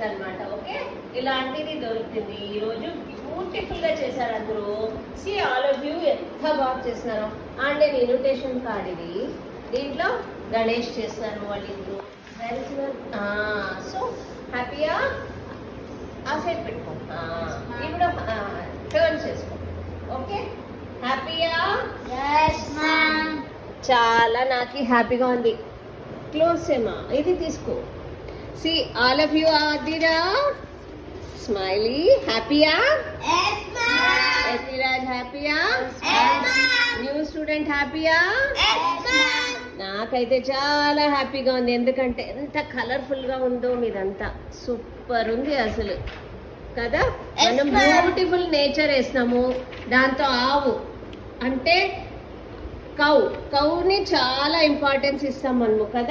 Things అన్నమాట. Okay, ఇలాంటిది దొరుకుతుంది ఈరోజు. బ్యూటిఫుల్ గా చేశారు అందరూ. సి ఆల్ ఆఫ్ యూ ఎంత బాగా చేస్తున్నారు. అండ్ నేను ఇన్విటేషన్ కార్డ్ ఇది, దీంట్లో గణేష్ చేస్తున్నారు వాళ్ళిద్దరు. సో హ్యాపీయా ఆ సైడ్ పెట్టుకో, ఇప్పుడు టర్న్ చేసుకో. ఓకే, హ్యాపీయా? చాలా నాకు హ్యాపీగా ఉంది. క్లోజ్ ఏమా ఇది తీసుకో. సి ఆల్ ఆఫ్ యూ ఆదిరా స్మైలీ హ్యాపీయా? ఎస్రాజ్ హ్యాపీయా? న్యూ స్టూడెంట్ హ్యాపీయా? నాకైతే చాలా హ్యాపీగా ఉంది, ఎందుకంటే ఎంత కలర్ఫుల్ గా ఉందో మీదంతా. సూపర్ ఉంది అసలు కదా. మనం బ్యూటిఫుల్ నేచర్ వేసినాము, దాంతో ఆవు అంటే కౌని చాలా ఇంపార్టెన్స్ ఇస్తాం మనము కదా.